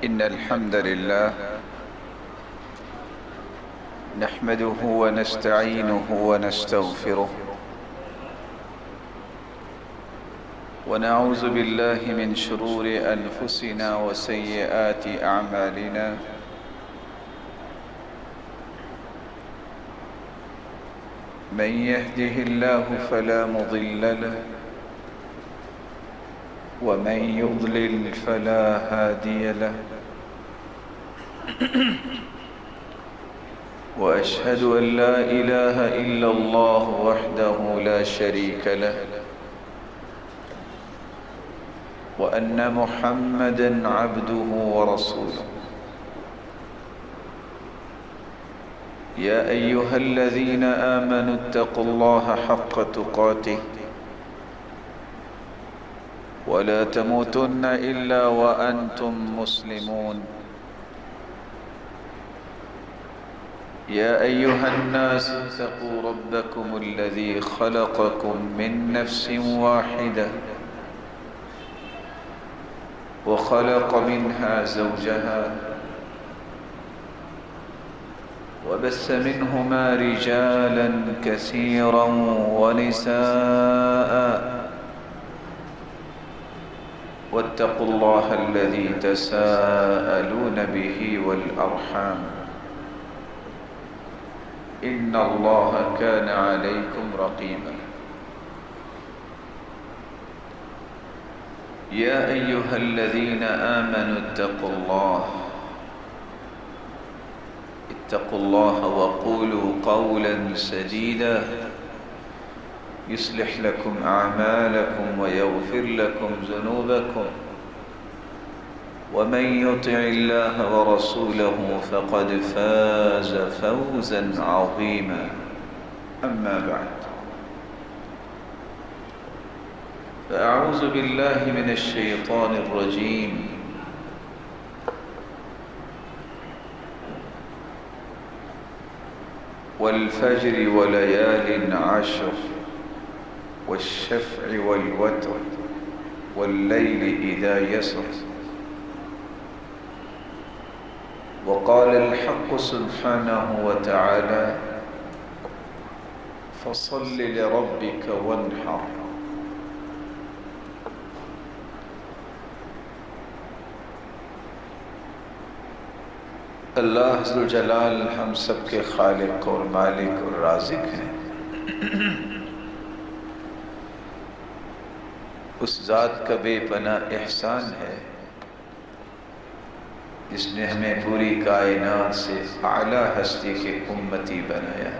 إن الحمد لله نحمده ونستعينه ونستغفره ونعوذ بالله من شرور أنفسنا وسيئات أعمالنا من يهده الله فلا مضل له ومن يضلل فلا هادي له وأشهد أن لا إله إلا الله وحده لا شريك له وأن محمدًا عبده ورسوله يا أيها الذين آمنوا اتقوا الله حق تقاته ولا تموتن إلا وأنتم مسلمون يا أيها الناس اتقوا ربكم الذي خلقكم من نفس واحدة وخلق منها زوجها وبث منهما رجالا كثيرا ونساء واتقوا الله الذي تساءلون به والأرحام إن الله كان عليكم رقيبا يا أيها الذين آمنوا اتقوا الله وقولوا قولا سديدا يصلح لكم أعمالكم ويغفر لكم ذنوبكم ومن يطع الله ورسوله فقد فاز فوزا عظيما أما بعد فأعوذ بالله من الشيطان الرجيم والفجر وليال عشر والشفع والوتر والليل إذا يسر وقال الحق سبحانه وتعالى فصل لربك وانحر اللہ ذوالجلال ہم سب کے خالق اور مالک اور رازق ہیں۔ اس ذات کا بے پناہ احسان ہے جس نے ہمیں پوری کائنات سے اعلیٰ ہستی کے امتی بنایا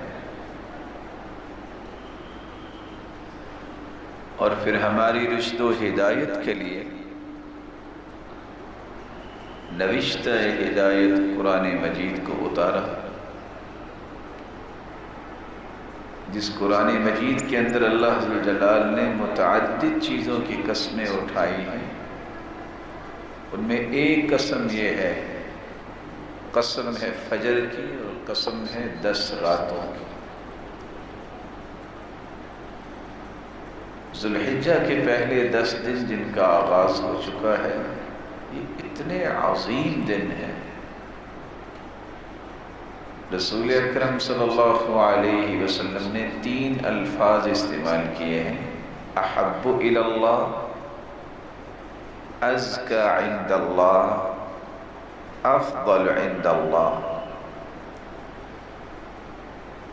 اور پھر ہماری رشد و ہدایت کے لیے نوشتہ ہدایت قرآن مجید کو اتارا، جس قرآن مجید کے اندر اللہ ذوالجلال نے متعدد چیزوں کی قسمیں اٹھائی ہیں۔ ان میں ایک قسم یہ ہے، قسم ہے فجر کی اور قسم ہے 10 راتوں کی۔ ذوالحجہ کے پہلے 10 دن جن کا آغاز ہو چکا ہے، یہ اتنے عظیم دن ہیں۔ رسول اکرم صلی اللہ علیہ وسلم نے 3 الفاظ استعمال کیے ہیں، احب الی اللہ، ازکی عند اللہ، افضل عند اللہ۔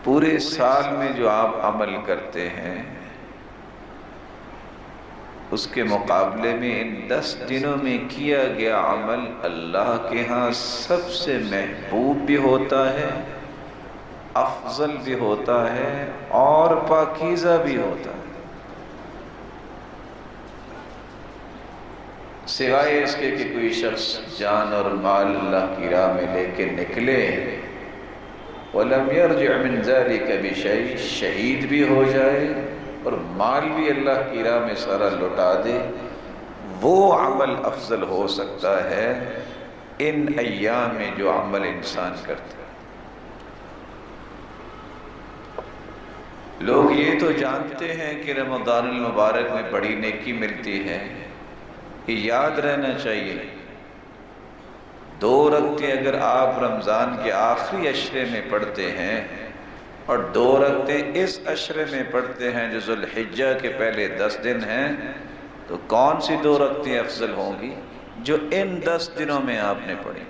پورے سال میں جو آپ عمل کرتے ہیں اس کے مقابلے میں ان 10 دنوں میں کیا گیا عمل اللہ کے ہاں سب سے محبوب بھی ہوتا ہے، افضل بھی ہوتا ہے اور پاکیزہ بھی ہوتا ہے، سوائے اس کے کہ کوئی شخص جان اور مال اللہ کی راہ میں لے کے نکلے وَلَمْ يَرْجِعْ مِنْ ذَلِكَ بِشَيْءٍ، شہید بھی ہو جائے اور مال بھی اللہ کی راہ میں سارا لوٹا دے، وہ عمل افضل ہو سکتا ہے ان ایام میں جو عمل انسان کرتا ہے۔ لوگ یہ تو جانتے ہیں کہ رمضان المبارک میں بڑی نیکی ملتی ہے، یہ یاد رہنا چاہیے 2 رکعتیں اگر آپ رمضان کے آخری عشرے میں پڑھتے ہیں اور 2 رکعتیں اس عشرے میں پڑھتے ہیں جو ذوالحجہ کے پہلے 10 دن ہیں، تو کون سی 2 رکعتیں افضل ہوں گی؟ جو ان 10 دنوں میں آپ نے پڑھی۔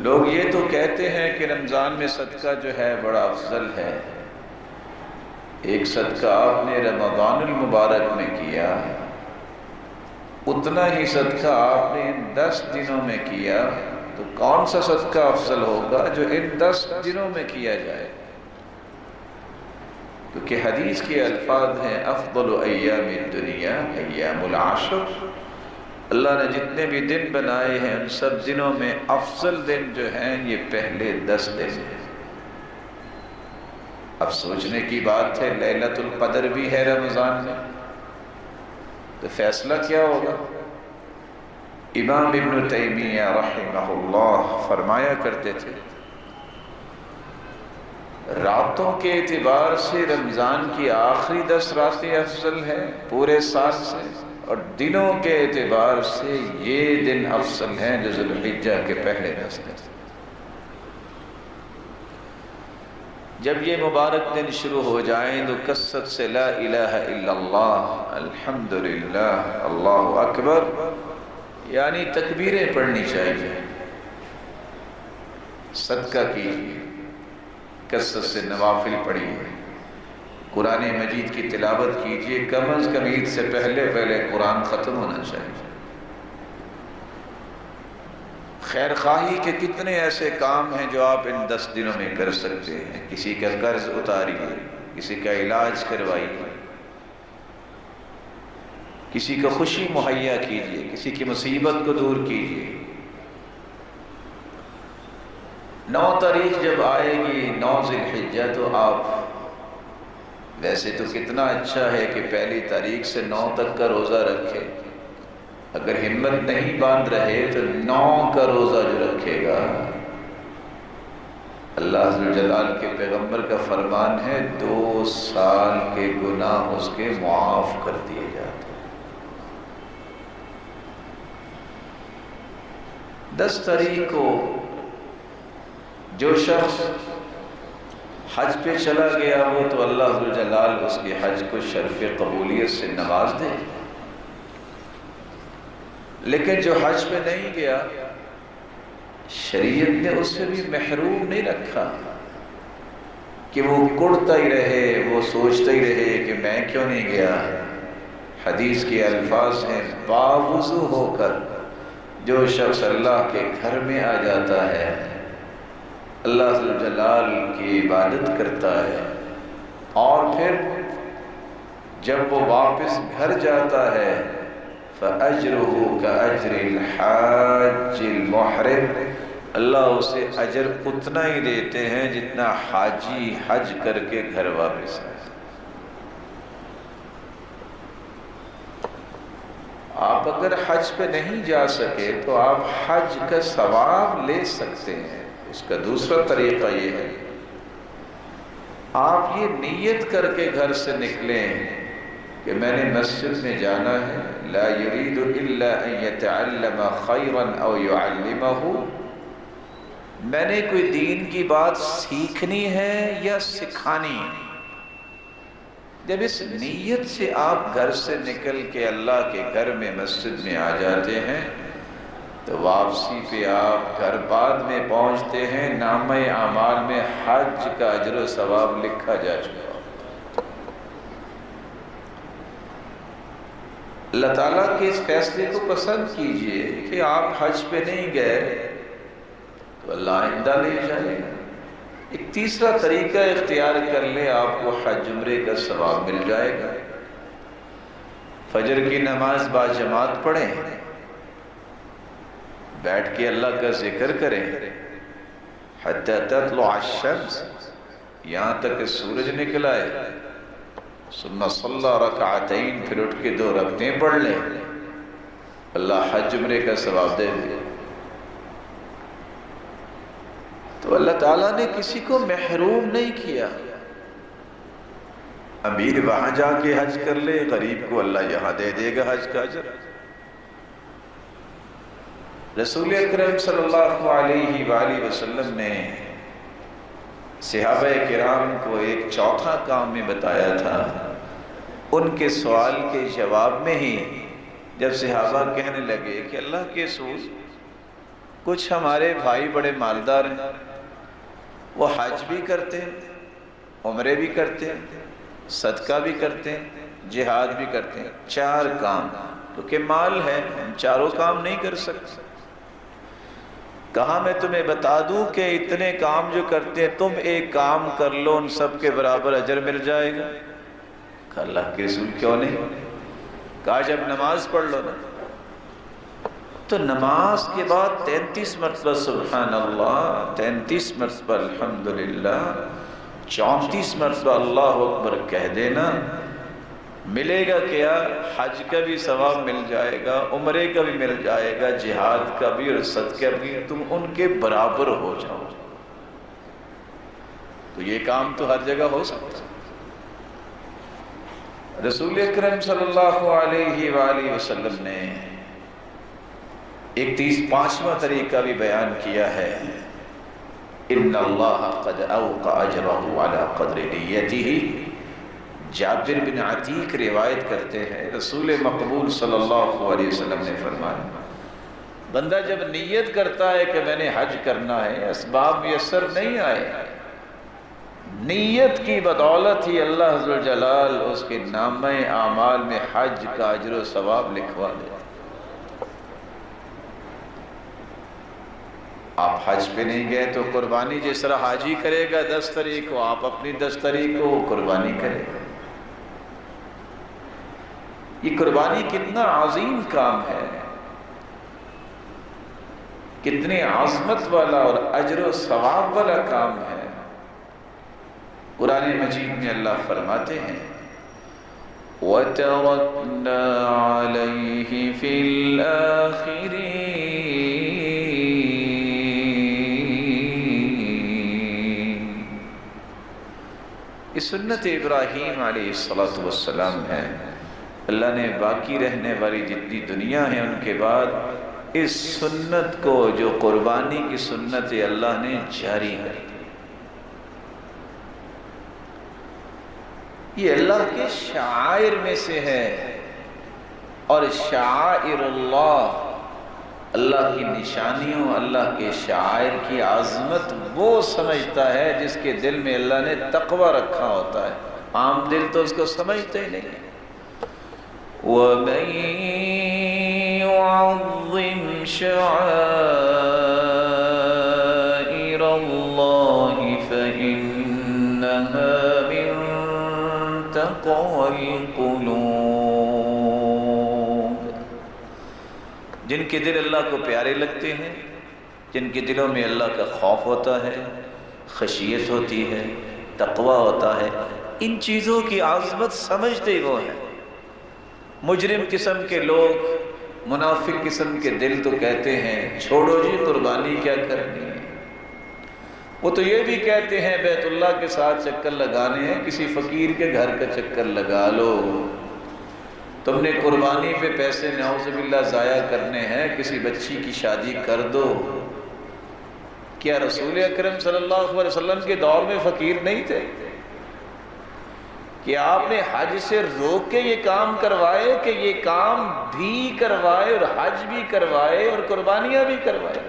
لوگ یہ تو کہتے ہیں کہ رمضان میں صدقہ جو ہے بڑا افضل ہے، ایک صدقہ آپ نے رمضان المبارک میں کیا، اتنا ہی صدقہ آپ نے ان 10 دنوں میں کیا، تو کون سا صدقہ افضل ہوگا؟ جو ان 10 دنوں میں کیا جائے، کیونکہ حدیث کے الفاظ ہیں افضل ایام الدنیا ایام العشر، اللہ نے جتنے بھی دن بنائے ہیں ان سب دنوں میں افضل دن جو ہیں یہ پہلے 10 دن ہیں۔ اب سوچنے کی بات ہے، لیلۃ القدر بھی ہے رمضان میں، تو فیصلہ کیا ہوگا؟ امام ابن تیمیہ رحمہ اللہ فرمایا کرتے تھے راتوں کے اعتبار سے رمضان کی آخری 10 راتیں افضل ہیں پورے سال سے، اور دنوں کے اعتبار سے یہ دن افضل ہیں جو ذوالحجہ کے پہلے 10 دن۔ جب یہ مبارک دن شروع ہو جائیں تو کثرت سے لا الہ الا اللہ، الحمدللہ، اللہ اکبر، یعنی تکبیریں پڑھنی چاہیے، صدقہ کیجیے، کثرت سے نوافل پڑھیے، قرآن مجید کی تلاوت کیجیے، کم از کم عید سے پہلے قرآن ختم ہونا چاہیے۔ خیر خواہی کے کتنے ایسے کام ہیں جو آپ ان 10 دنوں میں کر سکتے ہیں، کسی کا قرض اتاریے، کسی کا علاج کروائیے، کسی کو خوشی مہیا کیجیے، کسی کی مصیبت کو دور کیجیے۔ 9 تاریخ جب آئے گی 9 ذی الحجہ، تو آپ ویسے تو کتنا اچھا ہے کہ پہلی تاریخ سے 9 تک کا روزہ رکھے، اگر ہمت نہیں باندھ رہے تو 9 کا روزہ جو رکھے گا، اللہ عز و جلال کے پیغمبر کا فرمان ہے 2 سال کے گناہ اس کے معاف کر دیے جاتے ہیں۔ 10 تاریخ کو جو شخص حج پہ چلا گیا وہ تو اللہ عز و جلال اس کے حج کو شرف قبولیت سے نواز دے، لیکن جو حج پہ نہیں گیا شریعت نے اس سے بھی محروم نہیں رکھا کہ وہ کڑتا ہی رہے، وہ سوچتا ہی رہے کہ میں کیوں نہیں گیا۔ حدیث کے الفاظ ہیں باوضو ہو کر جو شخص اللہ کے گھر میں آ جاتا ہے، اللہ عز و جلال کی عبادت کرتا ہے، اور پھر جب وہ واپس گھر جاتا ہے فَأَجْرُهُ كَأَجْرِ الْحَاجِّ الْمُحْرِمِ، اللہ اسے اجر اتنا ہی دیتے ہیں جتنا حاجی حج کر کے گھر واپس آئے۔ آپ اگر حج پہ نہیں جا سکے تو آپ حج کا ثواب لے سکتے ہیں۔ اس کا دوسرا طریقہ یہ ہے آپ یہ نیت کر کے گھر سے نکلیں کہ میں نے مسجد میں جانا ہے، لا يريد الا ان يتعلم خيرا او يعلمه، میں نے کوئی دین کی بات سیکھنی ہے یا سکھانی ہے۔ جب اس نیت سے آپ گھر سے نکل کے اللہ کے گھر میں مسجد میں آ جاتے ہیں تو واپسی پہ آپ گھر بعد میں پہنچتے ہیں، نامہ اعمال میں حج کا اجر و ثواب لکھا جا چکا۔ اللہ تعالیٰ کے اس فیصلے کو پسند کیجئے کہ آپ حج پہ نہیں گئے تو اللہ آئندہ لے جائے گا۔ ایک تیسرا طریقہ اختیار کر لیں، آپ کو حج عمرے کا ثواب مل جائے گا۔ فجر کی نماز باجماعت پڑھیں، بیٹھ کے اللہ کا ذکر کریں حتی تطلع الشمس، یہاں تک کہ سورج نکل آئے، ثم صلی رکعتین، پھر اٹھ کے 2 رکعتیں پڑھ لیں، اللہ حج عمرے کا ثواب دے دے۔ تو اللہ تعالیٰ نے کسی کو محروم نہیں کیا۔ امیر وہاں جا کے حج کر لے، غریب کو اللہ یہاں دے دے گا حج کا اجر۔ رسول اکرم صلی اللہ علیہ وآلہ وسلم نے صحابہ کرام کو ایک چوتھا کام میں بتایا تھا۔ ان کے سوال کے جواب میں ہی جب صحابہ کہنے لگے کہ اللہ کے رسول، کچھ ہمارے بھائی بڑے مالدار ہیں، وہ حج بھی کرتے ہیں، عمرے بھی کرتے ہیں، صدقہ بھی کرتے ہیں، جہاد بھی کرتے ہیں، 4 کام، کیونکہ مال ہے ہم چاروں کام نہیں کر سکتے۔ کہا میں تمہیں بتا دوں کہ اتنے کام جو کرتے ہیں تم ایک کام کر لو ان سب کے برابر اجر مل جائے گا۔ کہا اللہ کے رسول کیوں نہیں؟ کہا جب نماز پڑھ لو نا تو نماز کے بعد 33 مرتبہ سبحان اللہ، 33 مرتبہ الحمدللہ، 34 مرتبہ اللہ اکبر کہہ دینا، ملے گا کیا؟ حج کا بھی ثواب مل جائے گا، عمرے کا بھی مل جائے گا، جہاد کا بھی اور صدقہ بھی، تم ان کے برابر ہو جاؤ۔ تو یہ کام تو ہر جگہ ہو سکتا ہے۔ رسول اکرم صلی اللہ علیہ وآلہ وسلم نے ایک 35واں طریقہ بھی بیان کیا ہے، ان اللہ قد اوقع اجرہ علی قدر نیتہ۔ جابر بن عتیق روایت کرتے ہیں رسول مقبول صلی اللہ علیہ وسلم نے فرمایا، بندہ جب نیت کرتا ہے کہ میں نے حج کرنا ہے، اسباب میسر نہیں آئے، نیت کی بدولت ہی اللہ عز و جلال اس کے نامہ اعمال میں حج کا اجر و ثواب لکھوا دے۔ آپ حج پہ نہیں گئے تو قربانی جس طرح حاجی کرے گا 10 تاریخ کو، آپ اپنی 10 تاریخ کو قربانی کرے گا۔ یہ قربانی کتنا عظیم کام ہے، کتنی عظمت والا اور اجر و ثواب والا کام ہے۔ قرآن مجید میں اللہ فرماتے ہیں وَتَرَكْنَا عَلَيْهِ فِي الْآخِرِينَ۔ یہ سنت ابراہیم علیہ السلام ہے۔ اللہ نے باقی رہنے والی جتنی دنیا ہے ان کے بعد اس سنت کو، جو قربانی کی سنت ہے، اللہ نے جاری کر دی۔ یہ اللہ کے شعائر میں سے ہے، اور شعائر اللہ، اللہ کی نشانیوں، اللہ کے شعائر کی عظمت وہ سمجھتا ہے جس کے دل میں اللہ نے تقوی رکھا ہوتا ہے۔ عام دل تو اس کو سمجھتے ہی نہیں۔ وَمَن يُعَظِّمْ شَعَائِرَ اللَّهِ فَإِنَّهَا مِن تَقْوَى الْقُلُوبِ۔ جن کے دل اللہ کو پیارے لگتے ہیں، جن کے دلوں میں اللہ کا خوف ہوتا ہے، خشیت ہوتی ہے، تقوی ہوتا ہے، ان چیزوں کی عظمت سمجھتے ہی وہ ہیں۔ مجرم قسم کے لوگ، منافق قسم کے دل تو کہتے ہیں چھوڑو جی قربانی کیا کرنی ہے۔ وہ تو یہ بھی کہتے ہیں بیت اللہ کے ساتھ چکر لگانے ہیں، کسی فقیر کے گھر کا چکر لگا لو۔ تم نے قربانی پہ پیسے نعوذ باللہ ضائع کرنے ہیں، کسی بچی کی شادی کر دو۔ کیا رسول اکرم صلی اللہ علیہ وسلم کے دور میں فقیر نہیں تھے؟ کہ آپ نے حج سے روک کے یہ کام کروائے کہ یہ کام بھی کروائے اور حج بھی کروائے اور قربانیاں بھی کروائے۔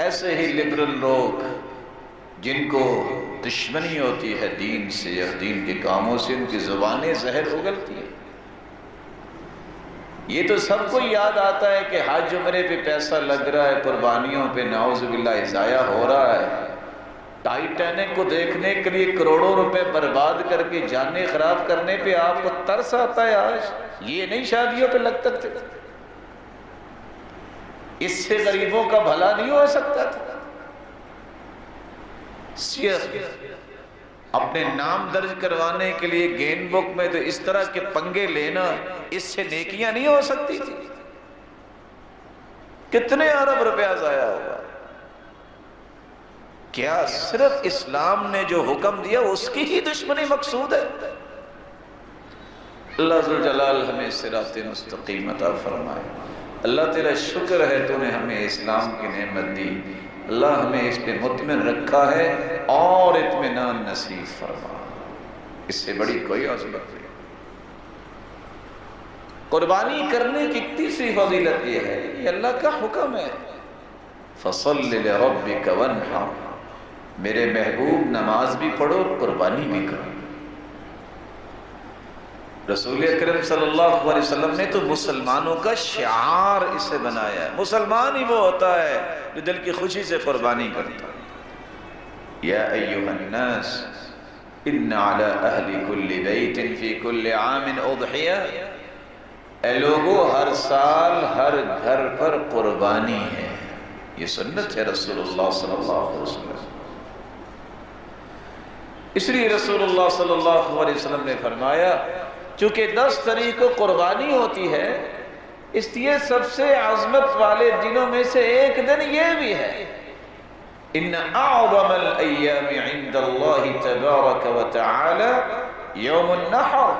ایسے ہی لبرل لوگ جن کو دشمنی ہوتی ہے دین سے یا دین کے کاموں سے، ان کی زبانیں زہر اگلتی ہیں۔ یہ تو سب کو یاد آتا ہے کہ حج عمرے پہ پیسہ لگ رہا ہے، قربانیوں پہ نعوذ باللہ ضائع ہو رہا ہے۔ ٹائٹینک کو دیکھنے کے لیے کروڑوں روپے برباد کر کے جانیں خراب کرنے پہ آپ کو ترس آتا ہے آج؟ یہ نہیں شادیوں پہ لگ سکتے؟ اس سے غریبوں کا بھلا نہیں ہو سکتا تھا؟ صرف اپنے نام درج کروانے کے لیے گین بک میں تو اس طرح کے پنگے لینا، اس سے نیکیاں نہیں ہو سکتی تھی؟ کتنے ارب روپیہ ضائع ہوگا؟ کیا صرف اسلام نے جو حکم دیا اس کی ہی دشمنی مقصود ہے؟ اللہ ذوالجلال ہمیں صراط مستقیم عطا فرمائے۔ اللہ تیرا شکر ہے تو نے ہمیں اسلام کی نعمت دی، اللہ ہمیں اس پہ مطمئن رکھا ہے اور اطمینان نصیب فرما، اس سے بڑی کوئی عظمت نہیں۔ قربانی کرنے کی تیسری فضیلت یہ ہے، یہ اللہ کا حکم ہے، فَصَلِّ لِرَبِّكَ وَانْحَرْ، میرے محبوب نماز بھی پڑھو اور قربانی بھی کرو۔ رسول اکرم صلی اللہ علیہ وسلم نے تو مسلمانوں کا شعار اسے بنایا ہے، مسلمان ہی وہ ہوتا ہے جو دل کی خوشی سے قربانی کرتا ہے۔ یا ایھا الناس ان علی اہل کل بیت فی کل عام اضحیہ، اے لوگو ہر سال ہر گھر پر قربانی ہے، یہ سنت ہے رسول اللہ صلی اللہ علیہ وسلم۔ اس لیے رسول اللہ صلی اللہ علیہ وسلم نے فرمایا چونکہ 10 تاریخ کو قربانی ہوتی ہے، اس لیے سب سے عظمت والے دنوں میں سے ایک دن یہ بھی ہے، ان اعظم الایام عند اللہ تبارک وتعالی یوم النحر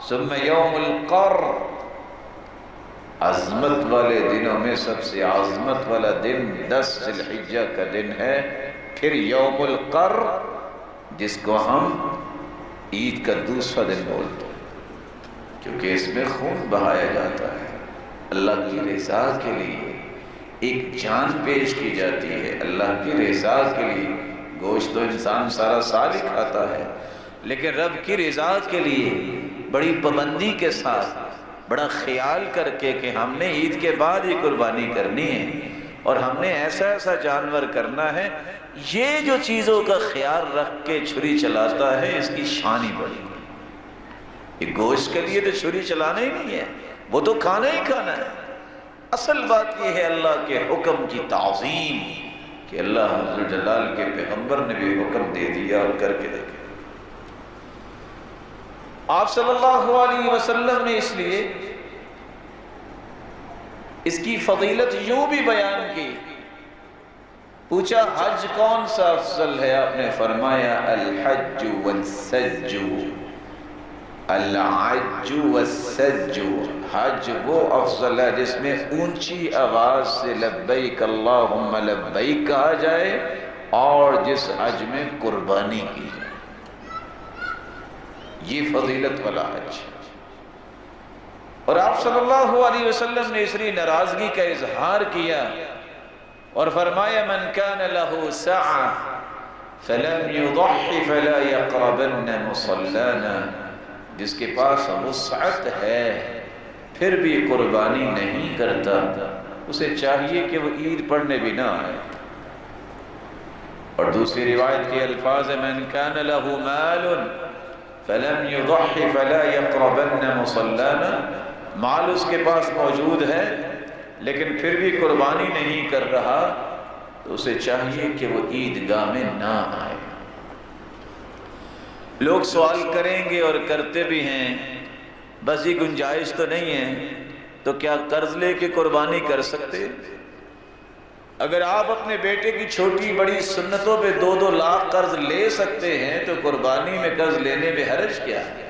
ثم یوم القر، عظمت والے دنوں میں سب سے عظمت والا دن 10 ذی الحجہ کا دن ہے، پھر یوم القر جس کو ہم عید کا دوسرا دن بولتے ہیں، کیونکہ اس میں خون بہایا جاتا ہے، اللہ کی رضا کے لیے ایک جان پیش کی جاتی ہے، اللہ کی رضا کے لیے۔ گوشت تو انسان سارا سال ہی کھاتا ہے، لیکن رب کی رضا کے لیے بڑی پابندی کے ساتھ، بڑا خیال کر کے کہ ہم نے عید کے بعد ہی قربانی کرنی ہے اور ہم نے ایسا ایسا جانور کرنا ہے، یہ جو چیزوں کا خیال رکھ کے چھری چلاتا ہے اس کی شان ہی بڑی ہے۔ یہ گوشت کے لیے تو چھری چلانا ہی نہیں ہے، وہ تو کھانا ہی کھانا ہے۔ اصل بات یہ ہے اللہ کے حکم کی تعظیم، کہ اللہ عز و جلال کے پیغمبر نے بھی حکم دے دیا اور کر کے دیکھے۔ آپ صلی اللہ علیہ وسلم نے اس لیے اس کی فضیلت یوں بھی بیان کی، پوچھا حج کون سا افضل ہے؟ آپ نے فرمایا الحج والسج، الحج والسج، حج وہ افضل ہے جس میں اونچی آواز سے لبیک اللہم لبیک کہا جائے اور جس حج میں قربانی کی جائے، یہ فضیلت والا حج۔ اور آپ صلی اللہ علیہ وسلم نے اس لیے ناراضگی کا اظہار کیا اور فرمایا من کان له سعة فلم يضحِ فلا يقربن مصلانا، جس کے پاس وسعت ہے پھر بھی قربانی نہیں کرتا، اسے چاہیے کہ وہ عید پڑھنے بھی نہ آئے۔ اور دوسری روایت کے الفاظ من کان له مال فلم يضحِ فلا يقربن مصلانا، مال اس کے پاس موجود ہے لیکن پھر بھی قربانی نہیں کر رہا تو اسے چاہیے کہ وہ عیدگاہ میں نہ آئے۔ لوگ سوال کریں گے اور کرتے بھی ہیں بس یہ گنجائش تو نہیں ہے تو کیا قرض لے کے قربانی کر سکتے؟ اگر آپ اپنے بیٹے کی چھوٹی بڑی سنتوں پہ 2-2 لاکھ قرض لے سکتے ہیں تو قربانی میں قرض لینے میں حرج کیا ہے؟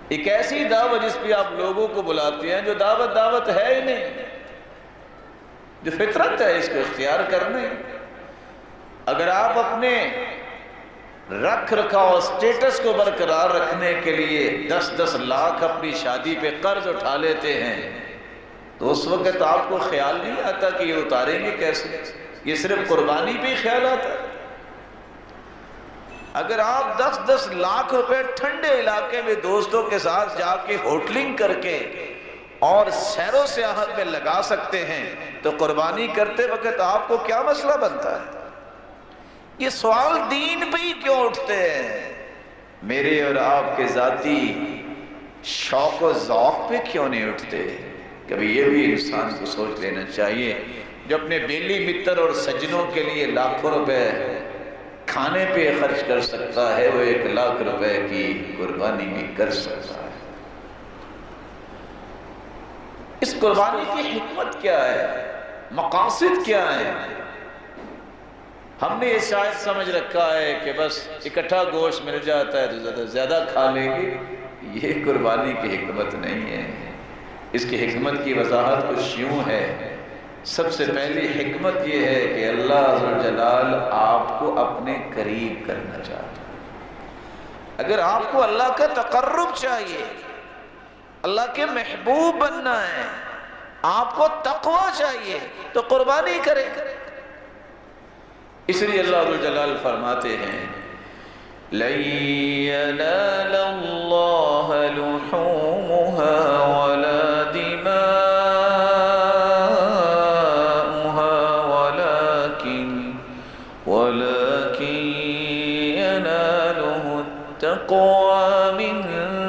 ایک ایسی دعوت جس پہ آپ لوگوں کو بلاتے ہیں جو دعوت ہے ہی نہیں، جو فطرت ہے اس کو اختیار کرنے۔ اگر آپ اپنے رکھ رکھاؤ اسٹیٹس کو برقرار رکھنے کے لیے 10-10 لاکھ اپنی شادی پہ قرض اٹھا لیتے ہیں تو اس وقت آپ کو خیال نہیں آتا کہ یہ اتاریں گے کیسے؟ یہ صرف قربانی پہ ہی خیال آتا ہے۔ اگر آپ 10-10 لاکھ روپے ٹھنڈے علاقے میں دوستوں کے ساتھ جا کے ہوٹلنگ کر کے اور سیر و سیاحت میں لگا سکتے ہیں تو قربانی کرتے وقت آپ کو کیا مسئلہ بنتا ہے؟ یہ سوال دین پہ ہی کیوں اٹھتے ہیں؟ میرے اور آپ کے ذاتی شوق و ذوق پہ کیوں نہیں اٹھتے؟ کبھی یہ بھی انسان کو سوچ لینا چاہیے، جو اپنے بیلی متر اور سجنوں کے لیے لاکھوں روپے کھانے پہ خرچ کر سکتا ہے وہ 1 لاکھ روپے کی قربانی بھی کر سکتا ہے۔ اس قربانی کی حکمت کیا ہے؟ مقاصد کیا ہے؟ ہم نے یہ شاید سمجھ رکھا ہے کہ بس اکٹھا گوشت مل جاتا ہے تو زیادہ سے زیادہ کھا لیں گے. یہ قربانی کی حکمت نہیں ہے. اس کی حکمت کی وضاحت کچھ یوں ہے. سب سے پہلی حکمت یہ ہے کہ اللہ عز و جلال آپ کو اپنے قریب کرنا چاہتا ہے. اگر آپ کو اللہ کا تقرب چاہیے، اللہ کے محبوب بننا ہے، آپ کو تقوی چاہیے، تو قربانی کریں. اس لیے اللہ عز و جلال فرماتے ہیں لَن يَنَالَ اللَّهَ لُحُومُهَا وَلَا وَلَكِنْ يَنَالُهُ التَّقْوَى مِنْكُمْ.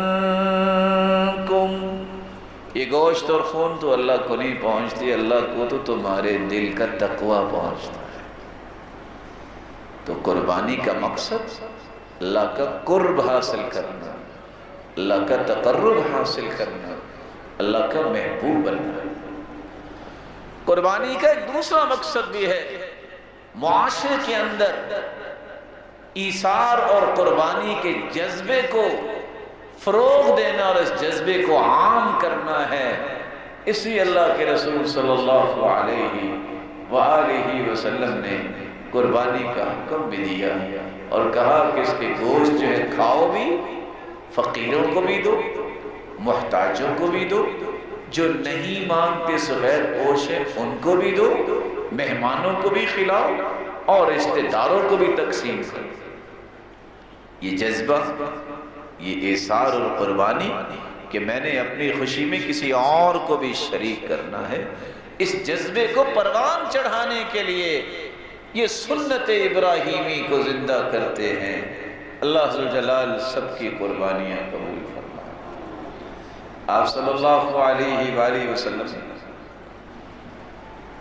یہ گوشت اور خون تو اللہ کو نہیں پہنچتی، اللہ کو تو تمہارے دل کا تقوی پہنچتا ہے. تو قربانی کا مقصد اللہ کا قرب حاصل کرنا، اللہ کا تقرب حاصل کرنا، اللہ کا محبوب بننا. قربانی کا ایک دوسرا مقصد بھی ہے، معاشرے کے اندر ایثار اور قربانی کے جذبے کو فروغ دینا اور اس جذبے کو عام کرنا ہے. اس لیے اللہ کے رسول صلی اللہ علیہ وآلہ وسلم نے قربانی کا حکم بھی دیا اور کہا کہ اس کے گوشت جو ہے کھاؤ بھی، فقیروں کو بھی دو، محتاجوں کو بھی دو، جو نہیں مانگتے صغیر پوش ہیں ان کو بھی دو، مہمانوں کو بھی کھلاؤ اور رشتہ داروں کو بھی تقسیم کرو. یہ جذبہ، یہ ایثار اور قربانی کہ میں نے اپنی خوشی میں کسی اور کو بھی شریک کرنا ہے، اس جذبے کو پروان چڑھانے کے لیے یہ سنت ابراہیمی کو زندہ کرتے ہیں. اللہ عز و جلال سب کی قربانیاں قبول فرمائے. آپ صلی اللہ علیہ وآلہ وسلم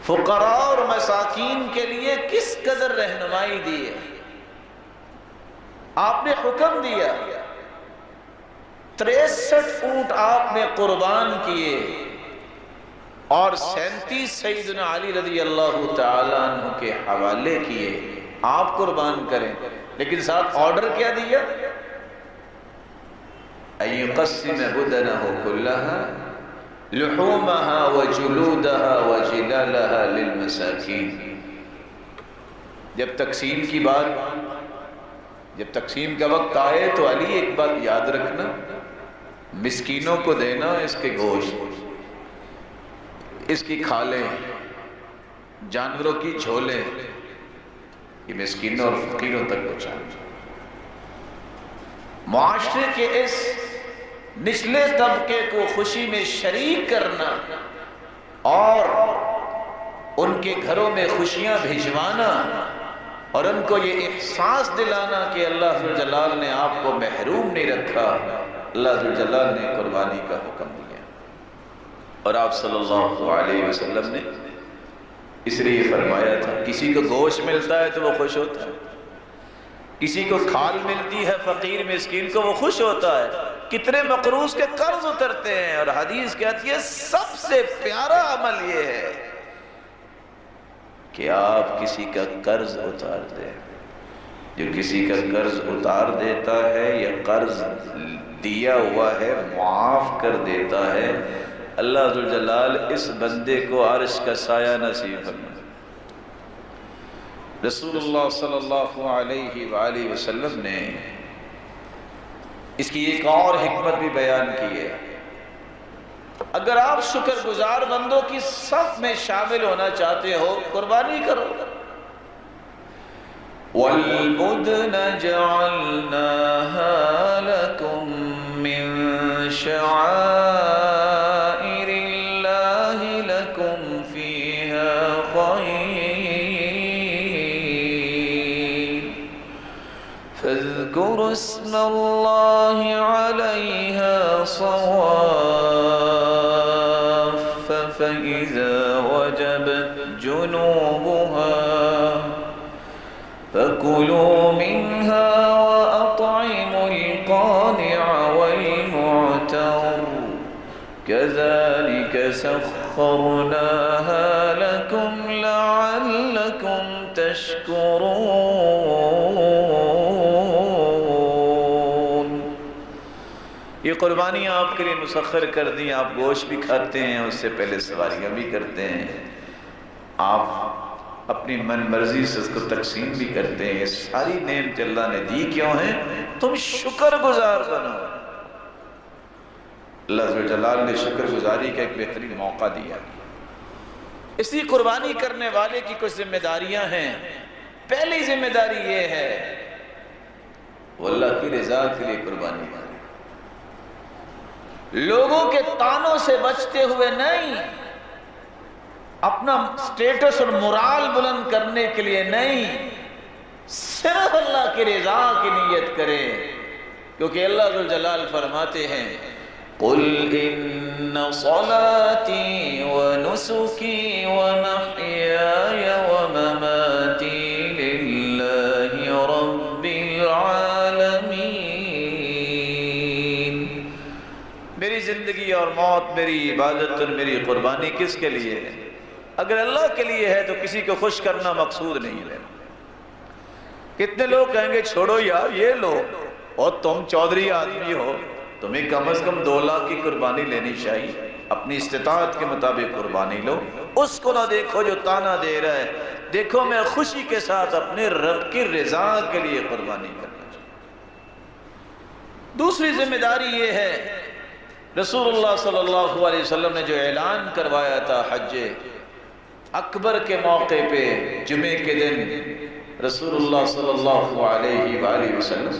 فقراء اور مساکین کے لیے کس قدر رہنمائی دی ہے. آپ نے حکم دیا 63 اونٹ آپ نے قربان کیے اور 37 سیدنا علی رضی اللہ تعالیٰ عنہ کے حوالے کیے، آپ قربان کریں. لیکن ساتھ آرڈر کیا دیا؟ أَن يُقَسِّمَ بُدَنَهُ كُلَّهَا لُحُومَهَا وَجُلُودَهَا وَجِلَالَهَا لِلْمَسَاكِينِ. جب تقسیم کا وقت آئے تو علی ایک بات یاد رکھنا، مسکینوں کو دینا اس کے گوشت، اس کی کھالیں، جانوروں کی جھولیں، یہ مسکینوں اور فقیروں تک پہنچانا. معاشرے کے اس نچلے طبقے کو خوشی میں شریک کرنا اور ان کے گھروں میں خوشیاں بھجوانا اور ان کو یہ احساس دلانا کہ اللہ عز و جلال نے آپ کو محروم نہیں رکھا. اللہ عز و جلال نے قربانی کا حکم دیا اور آپ صلی اللہ علیہ وسلم نے اس لیے فرمایا تھا کسی کو گوشت ملتا ہے تو وہ خوش ہوتا ہے، کسی کو کھال ملتی ہے فقیر مسکین کو وہ خوش ہوتا ہے. کتنے مقروض کے قرض اترتے ہیں اور حدیث کہتی ہے سب سے پیارا عمل یہ ہے کہ آپ کسی کا قرض اتار دیں. جو کسی کا قرض اتار دیتا ہے یا قرض دیا ہوا ہے معاف کر دیتا ہے، اللہ عز و جلال اس بندے کو عرش کا سایہ نصیب فرمائے. رسول اللہ صلی اللہ علیہ وآلہ وسلم نے اس کی ایک اور حکمت بھی بیان کی ہے. اگر آپ شکر گزار بندوں کی صف میں شامل ہونا چاہتے ہو قربانی کرو. وَالْبُدْنَ جَعَلْنَاهَا لَكُم مِّن شَعَائِرِ اللَّهِ لَكُمْ فِيهَا خَيْرٌ فَاذْكُرُوا اسْمَ اللَّهِ عَلَيْهَا صَوَافَّ فَإِذَا وَجَبَتْ جُنُوبُهَا فَكُلُوا مِنْهَا وَأَطْعِمُوا الْقَانِعَ وَالْمُعْتَرَّ كذلك سخرناها لكم لعلكم تشكرون. یہ قربانیاں آپ کے لیے مسخر کر دیں. آپ گوشت بھی کھاتے ہیں، اس سے پہلے سواریاں بھی کرتے ہیں، آپ اپنی من مرضی سے اس کو تقسیم بھی کرتے ہیں. یہ ساری نعمت اللہ نے دی کیوں ہیں؟ تم شکر گزار بنو. اللہ عز و جلال نے شکر گزاری کا ایک بہترین موقع دیا. اسی قربانی کرنے والے کی کچھ ذمہ داریاں ہیں. پہلی ذمہ داری یہ ہے وہ اللہ کی رضا کے لیے قربانی کرے. لوگوں کے طعنوں سے بچتے ہوئے نہیں، اپنا سٹیٹس اور مورال بلند کرنے کے لیے نہیں، صرف اللہ کی رضا کی نیت کرے. کیونکہ اللہ ذو الجلال فرماتے ہیں قُلْ إِنَّ صَلَاتِي وَنُسُكِي وَمَحْيَايَ وَمَمَاتِي لِلَّهِ رَبِّ الْعَالَمِينَ. میری زندگی اور موت، میری عبادت اور میری قربانی کس کے لیے ہے؟ اگر اللہ کے لیے ہے تو کسی کو خوش کرنا مقصود نہیں ہے. کتنے لوگ کہیں گے چھوڑو یار یہ لو، اور تم چودھری آدمی ہو، تمہیں کم از کم 2 لاکھ کی قربانی لینی چاہیے. اپنی استطاعت کے مطابق قربانی لو. اس کو نہ دیکھو جو طعنہ دے رہا ہے، دیکھو میں خوشی کے ساتھ اپنے رب کی رضا کے لیے قربانی کرنا چاہیے. دوسری ذمہ داری یہ ہے، رسول اللہ صلی اللہ علیہ وسلم نے جو اعلان کروایا تھا حج اکبر کے موقع پہ، جمعے کے دن رسول اللہ صلی اللہ علیہ وآلہ وسلم،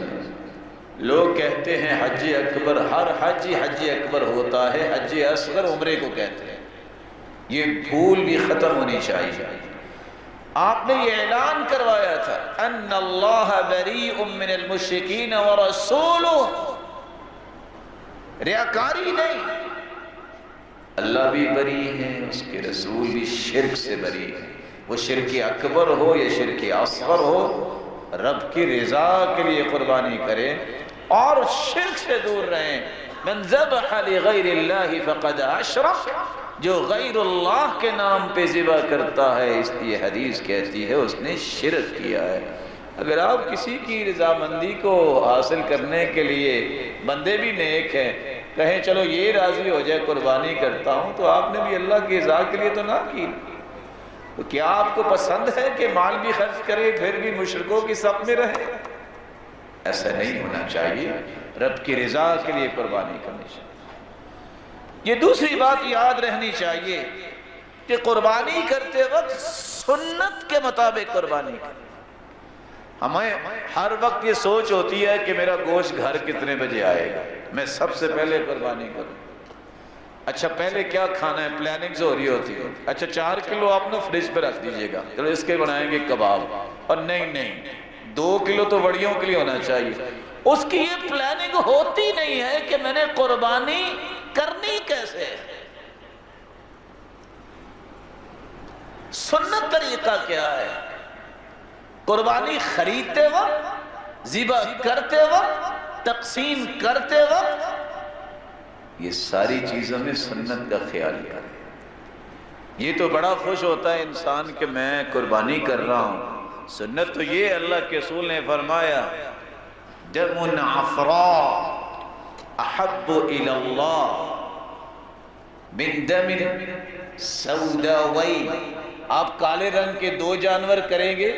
لوگ کہتے ہیں حج اکبر، ہر حج اکبر ہوتا ہے، حج اصغر عمرے کو کہتے ہیں. یہ بھول بھی ختم ہونی چاہیے. آپ نے یہ اعلان کروایا تھا ان اللہ بریء من المشرکین ورسولہ. ریاکاری نہیں، اللہ بھی بری ہے، اس کے رسول بھی شرک سے بری ہے. وہ شرک اکبر ہو یا شرک اصغر ہو، رب کی رضا کے لیے قربانی کریں اور شرک سے دور رہیں. من ذبح لغیر اللہ فقد اشرک، جو غیر اللہ کے نام پہ ذبح کرتا ہے، اس لیے حدیث کہتی ہے اس نے شرک کیا ہے. اگر آپ کسی کی رضامندی کو حاصل کرنے کے لیے، بندے بھی نیک ہیں، کہیں چلو یہ راضی ہو جائے قربانی کرتا ہوں، تو آپ نے بھی اللہ کی رضا کے لیے تو نہ کی. تو کیا آپ کو پسند ہے کہ مال بھی خرچ کرے پھر بھی مشرکوں کی صف میں رہے؟ ایسا نہیں ہونا چاہیے. رب کی رضا کے لیے قربانی کرنی چاہیے. یہ دوسری بات یاد رہنی چاہیے کہ قربانی کرتے وقت سنت کے مطابق قربانی کریں. ہمیں ہر وقت یہ سوچ ہوتی ہے کہ میرا گوشت گھر کتنے بجے آئے گا، میں سب سے پہلے قربانی کروں. اچھا پہلے کیا کھانا ہے، پلاننگ سے ہو رہی ہوتی ہے. اچھا 4 کلو آپ نے فریج پہ رکھ دیجئے گا، چلو اس کے بنائیں گے کباب. اور نہیں 2 کلو تو وڑیوں کے لیے ہونا چاہیے. اس کی یہ پلاننگ ہوتی نہیں ہے کہ میں نے قربانی کرنی کیسے. سنت طریقہ کیا ہے؟ قربانی خریدتے وقت، ذبح کرتے وقت، تقسیم کرتے وقت، یہ ساری چیزوں میں سنت کا خیال کریں. یہ تو بڑا خوش ہوتا ہے انسان کہ میں قربانی کر رہا ہوں. سنت تو یہ اللہ کے رسول نے فرمایا دم عفراء احب الی اللہ من دم سوداوی. آپ کالے رنگ کے 2 جانور کریں گے،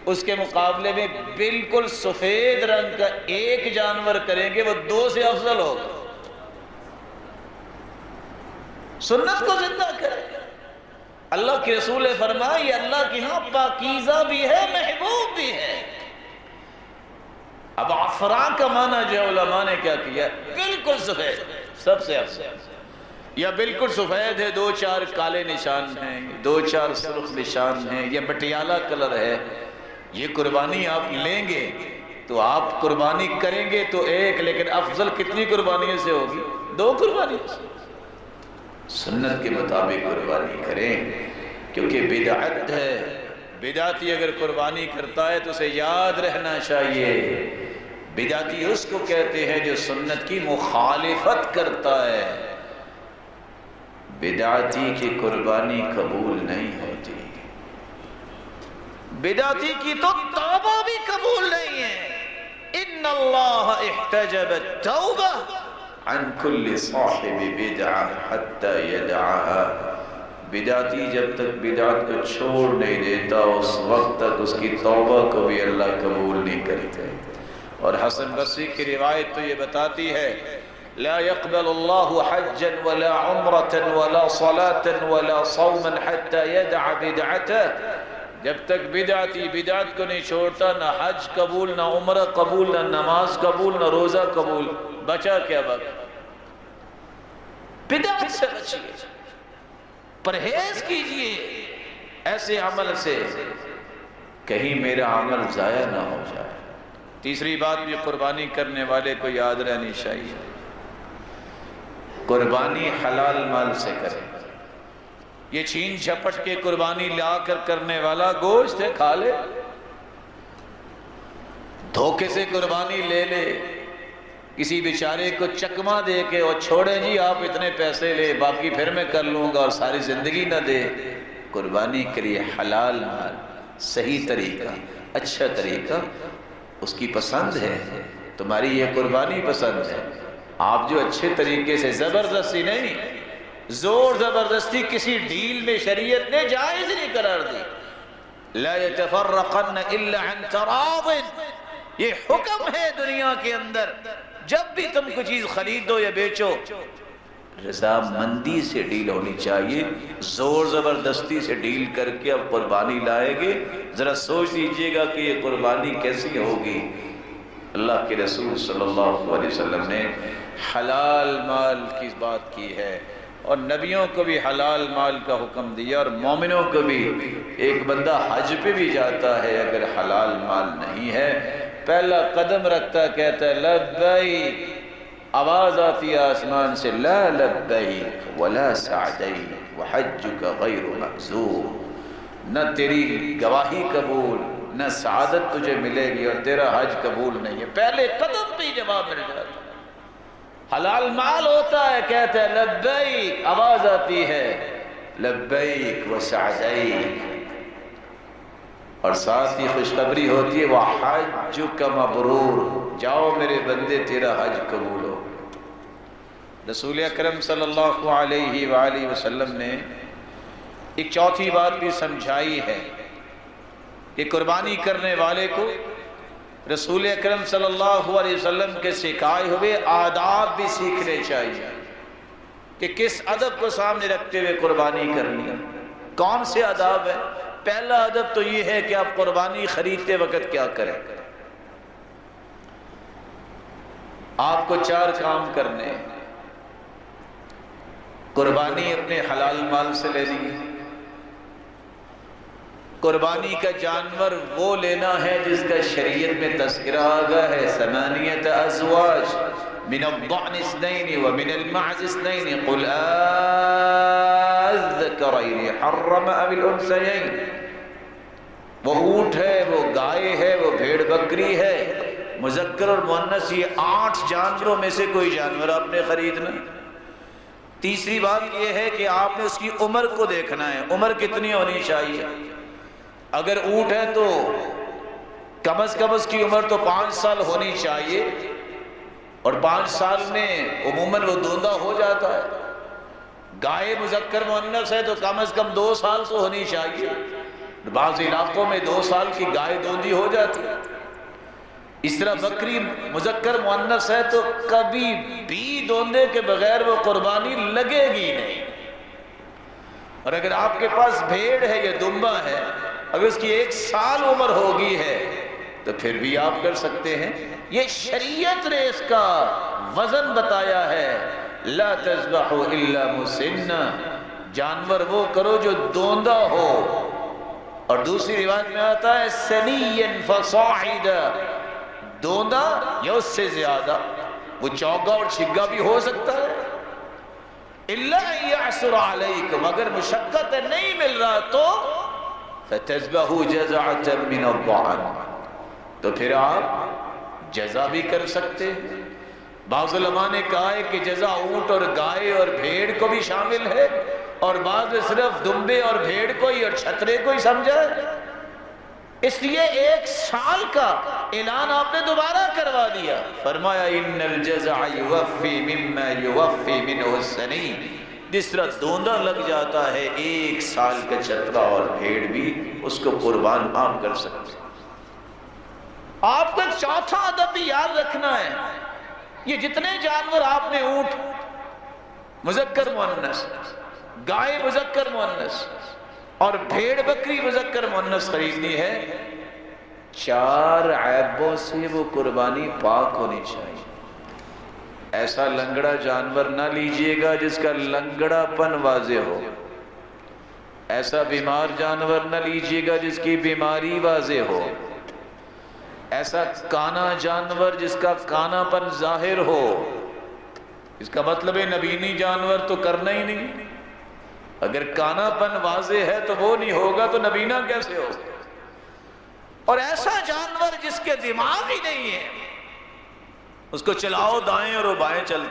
اس کے مقابلے میں بالکل سفید رنگ کا 1 جانور کریں گے، وہ 2 سے افضل ہوگا. سنت کو زندہ کریں. اللہ کے رسول نے فرمایا یہ اللہ کے ہاں پاکیزہ بھی ہے، محبوب بھی ہے. اب عفراء کا معنی جو علماء نے کیا کیا، بالکل سفید سب سے افضل، یا بالکل سفید ہے 2-4 کالے نشان ہیں، 2-4 سرخ نشان ہیں، یا مٹیالہ کلر ہے. یہ قربانی آپ لیں گے تو آپ قربانی کریں گے تو 1، لیکن افضل کتنی قربانیوں سے ہوگی؟ 2 قربانیوں سے. سنت کے مطابق قربانی کریں، کیونکہ بدعت ہے. بدعتی اگر قربانی کرتا ہے تو اسے یاد رہنا چاہیے بدعتی اس کو کہتے ہیں جو سنت کی مخالفت کرتا ہے. بدعتی کی قربانی قبول نہیں ہوتی، بدعتی کی تو توبہ بھی قبول نہیں ہے۔ ان اللہ احتجب التوبہ عن کل صاحب بدعہ حتی یدعها، بدعتی جب تک بدعت کو چھوڑ نہیں دیتا اس وقت تک اس کی توبہ کو بھی اللہ قبول نہیں کرتے۔ اور حسن بصری کی روایت تو یہ بتاتی ہے لا يقبل الله حجا ولا عمرة ولا صلاة ولا صوما حتى يدع بدعته، جب تک بدعتی بدعت کو نہیں چھوڑتا نہ حج قبول، نہ عمرہ قبول، نہ نماز قبول، نہ روزہ قبول، بچا کیا وقت؟ بدعت سے بچیے، پرہیز کیجئے ایسے عمل سے کہیں میرا عمل ضائع نہ ہو جائے۔ تیسری بات بھی قربانی کرنے والے کو یاد رہنی چاہیے، قربانی حلال مال سے کرے۔ یہ چھین جھپٹ کے قربانی لا کر کرنے والا گوشت ہے کھا لے، دھوکے سے قربانی لے لے، کسی بیچارے کو چکما دے کے اور چھوڑے جی آپ اتنے پیسے لے باقی پھر میں کر لوں گا اور ساری زندگی نہ دے۔ قربانی کے لیے حلال مال، صحیح طریقہ، اچھا طریقہ اس کی پسند ہے، تمہاری یہ قربانی پسند ہے، آپ جو اچھے طریقے سے، زبردستی نہیں، زور زبردستی کسی ڈیل میں شریعت نے جائز نہیں قرار دی۔ لا يتفرقن الا عن تراض، یہ حکم ہے دنیا کے اندر، جب بھی تم کوئی چیز خریدو یا بیچو رضامندی سے ڈیل ہونی چاہیے۔ زور زبردستی سے ڈیل کر کے اب قربانی لائے گے، ذرا سوچ لیجئے گا کہ یہ قربانی کیسی ہوگی۔ اللہ کے رسول صلی اللہ علیہ وسلم نے حلال مال کی بات کی ہے، اور نبیوں کو بھی حلال مال کا حکم دیا، اور مومنوں کو بھی۔ ایک بندہ حج پہ بھی جاتا ہے، اگر حلال مال نہیں ہے پہلا قدم رکھتا کہتا ہے لبیک، آواز آتی ہے آسمان سے لا لبیک ولا سعدیک وحجک غیر مقبول، نہ تیری گواہی قبول نہ سعادت تجھے ملے گی اور تیرا حج قبول نہیں ہے۔ پہلے قدم پہ ہی جواب مل جاتا۔ حلال مال ہوتا ہے کہتا ہے لبیک، آواز آتی ہے لبیک وسعدیک، اور ساتھ ہی خوشخبری ہوتی ہے وحجک مبرور، جاؤ میرے بندے تیرا حج قبول ہو۔ رسول اکرم صلی اللہ علیہ وآلہ وسلم نے ایک چوتھی بات بھی سمجھائی ہے کہ قربانی کرنے والے کو رسول اکرم صلی اللہ علیہ وسلم کے سکھائے ہوئے آداب بھی سیکھنے چاہیے کہ کس ادب کو سامنے رکھتے ہوئے قربانی کرنی ہے۔ کون سے آداب ہے؟ پہلا ادب تو یہ ہے کہ آپ قربانی خریدتے وقت کیا کریں؟ آپ کو 4 کام کرنے ہیں۔ قربانی اپنے حلال مال سے لینی ہے، قربانی کا جانور وہ لینا ہے جس کا شریعت میں تذکرہ آگا ہے، 8 ازواج من الضأن 2 ومن المعز 2 قل الذکرین حرم ام الانثیین، وہ اونٹ ہے، وہ گائے ہے، وہ بھیڑ بکری ہے، مذکر اور مؤنث، یہ 8 جانوروں میں سے کوئی جانور آپ نے خریدنا۔ تیسری بات یہ ہے کہ آپ نے اس کی عمر کو دیکھنا ہے، عمر کتنی ہونی چاہیے۔ اگر اونٹ ہے تو کم از کم اس کی عمر تو 5 سال ہونی چاہیے، اور 5 سال میں عموماً وہ دوندہ ہو جاتا ہے۔ گائے مذکر مؤنث ہے تو کم از کم 2 سال تو ہونی چاہیے، بعض علاقوں میں 2 سال کی گائے دوندی ہو جاتی ہے۔ اس طرح بکری مذکر مؤنث ہے تو کبھی بھی دوندے کے بغیر وہ قربانی لگے گی نہیں۔ اور اگر آپ کے پاس بھیڑ ہے یا دمبا ہے، اگر اس کی 1 سال عمر ہوگی ہے تو پھر بھی آپ کر سکتے ہیں۔ یہ شریعت نے اس کا وزن بتایا ہے، لا تذبحوا الا مسنّا، جانور وہ کرو جو دوندا ہو، اور دوسری روایت میں آتا ہے سنیّا فصاعدا، دوندا یا اس سے زیادہ، وہ چوگا اور چھگا بھی ہو سکتا ہے۔ الا ان يعسر علیکم، اگر مشقت نہیں مل رہا تو فتذبحوا جزعة من الضأن، تو پھر آپ جزا بھی کر سکتے ہیں، بعض علماء نے کہا ہے کہ جزا اونٹ اور گائے اور بھیڑ کو بھی شامل ہے، اور بعض نے صرف دمبے اور بھیڑ کو ہی اور چھترے کو ہی سمجھا ہے۔ اس لیے 1 سال کا اعلان آپ نے دوبارہ کروا دیا، فرمایا ان الجزع یوفی مما یوفی منہ السنین، جس طرح دوندا لگ جاتا ہے 1 سال کا چھترا اور بھیڑ بھی اس کو قربان عام کر سکتے۔ آپ کو 4تھا ادب بھی یاد رکھنا ہے، یہ جتنے جانور آپ نے اونٹ مذکر مؤنث، گائے مذکر مؤنث اور بھیڑ بکری مذکر مؤنث خریدنی ہے، 4 عیبوں سے وہ قربانی پاک ہونی چاہیے۔ ایسا لنگڑا جانور نہ لیجئے گا جس کا لنگڑا پن واضح ہو، ایسا بیمار جانور نہ لیجئے گا جس کی بیماری واضح ہو، ایسا کانا جانور جس کا کانا پن ظاہر ہو۔ اس کا مطلب ہے نبینی جانور تو کرنا ہی نہیں، اگر کانا پن واضح ہے تو وہ نہیں ہوگا تو نبینا کیسے ہو؟ اور ایسا جانور جس کے دماغ ہی نہیں ہے، اس کو چلاؤ دائیں اور وہ بائیں چلتا